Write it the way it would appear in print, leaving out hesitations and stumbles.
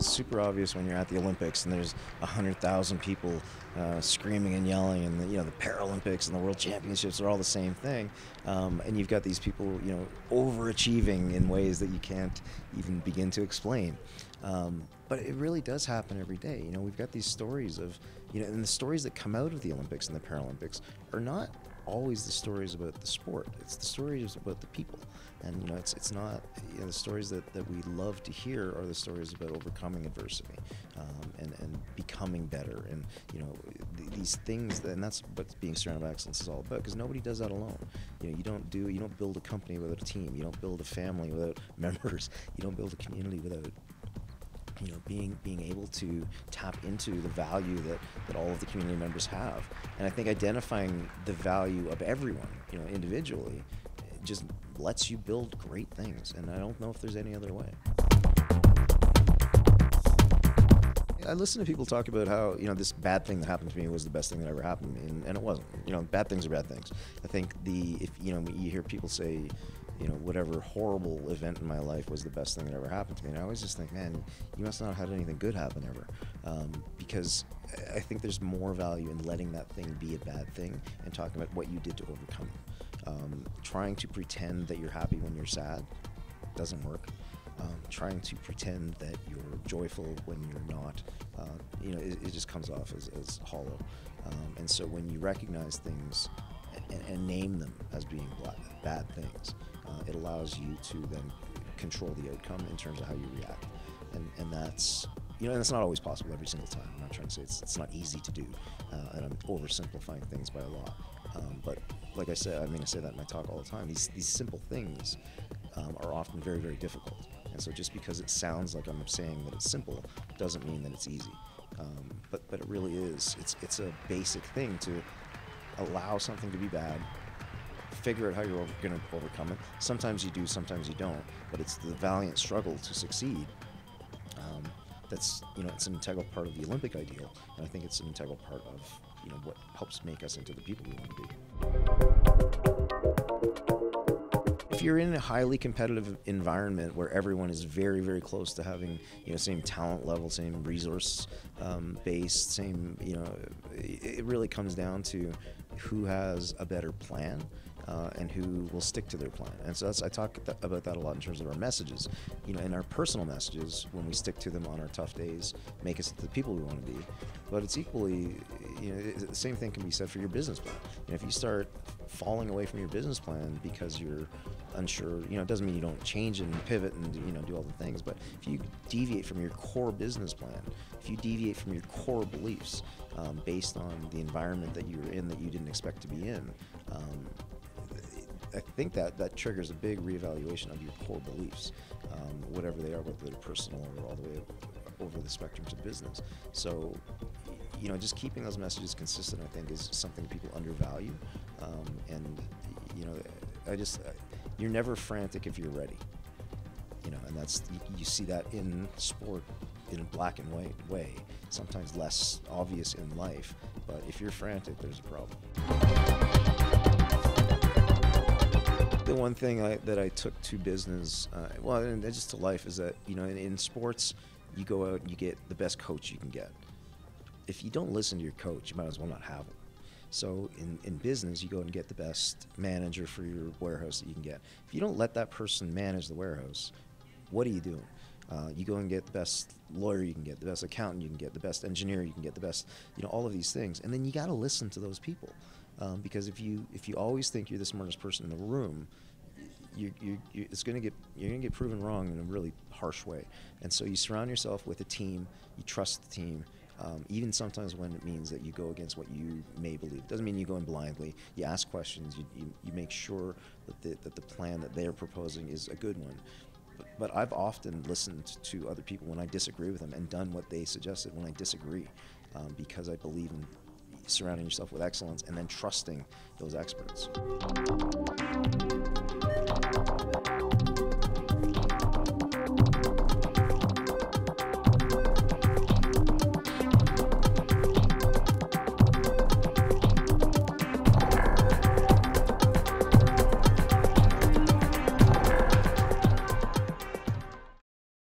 super obvious when you're at the Olympics and there's 100,000 people screaming and yelling, and the Paralympics and the World Championships are all the same thing, and you've got these people overachieving in ways that you can't even begin to explain. But it really does happen every day. We've got these stories of, and the stories that come out of the Olympics and the Paralympics are not always the stories about the sport. It's the stories about the people. And it's not, the stories that we love to hear are the stories about overcoming adversity, and becoming better, and these things and that's what being surrounded by excellence is all about, because nobody does that alone. You don't build a company without a team. You don't build a family without members. You don't build a community without being able to tap into the value that all of the community members have. And I think identifying the value of everyone, individually, just lets you build great things. And I don't know if there's any other way. I listen to people talk about how, this bad thing that happened to me was the best thing that ever happened to me, and it wasn't. Bad things are bad things. I think if you hear people say, whatever horrible event in my life was the best thing that ever happened to me, and I always just think, man, you must not have had anything good happen ever, because I think there's more value in letting that thing be a bad thing and talking about what you did to overcome it. Trying to pretend that you're happy when you're sad doesn't work. Trying to pretend that you're joyful when you're not, it just comes off as hollow. And so when you recognize things and name them as being bad things, it allows you to then control the outcome in terms of how you react. And that's, and it's not always possible every single time. I'm not trying to say it's not easy to do, and I'm oversimplifying things by a lot. But like I said, I say that in my talk all the time, these simple things are often very, very difficult. And so just because it sounds like I'm saying that it's simple doesn't mean that it's easy. But it really is. It's a basic thing to allow something to be bad, figure out how you're going to overcome it. Sometimes you do, sometimes you don't, but it's the valiant struggle to succeed. That's, it's an integral part of the Olympic ideal, and I think it's an integral part of, what helps make us into the people we want to be. If you're in a highly competitive environment where everyone is very, very close to having, same talent level, same resource base, same, it really comes down to who has a better plan. And who will stick to their plan. And so I talk about that a lot in terms of our messages. In our personal messages, when we stick to them on our tough days, make us the people we want to be. But it's equally, the same thing can be said for your business plan. If you start falling away from your business plan because you're unsure, it doesn't mean you don't change and pivot and do all the things. But if you deviate from your core business plan, if you deviate from your core beliefs based on the environment that you were in that you didn't expect to be in, I think that triggers a big reevaluation of your core beliefs, whatever they are, whether they're personal or all the way over the spectrum to business. So, just keeping those messages consistent, I think, is something people undervalue. And you're never frantic if you're ready. And that's, you see that in sport in a black and white way, sometimes less obvious in life. But if you're frantic, there's a problem. The one thing that I took to business, and just to life, is that, in sports, you go out and you get the best coach you can get. If you don't listen to your coach, you might as well not have him. So in business, you go and get the best manager for your warehouse that you can get. If you don't let that person manage the warehouse, what are you doing? You go and get the best lawyer you can get, the best accountant you can get, the best engineer you can get, the best, all of these things. And then you got to listen to those people. Because if you always think you're the smartest person in the room, you're gonna get proven wrong in a really harsh way. And so you surround yourself with a team, you trust the team, even sometimes when it means that you go against what you may believe. It doesn't mean you go in blindly. You ask questions. You make sure that the plan that they're proposing is a good one. But I've often listened to other people when I disagree with them and done what they suggested when I disagree, because I believe in surrounding yourself with excellence and then trusting those experts.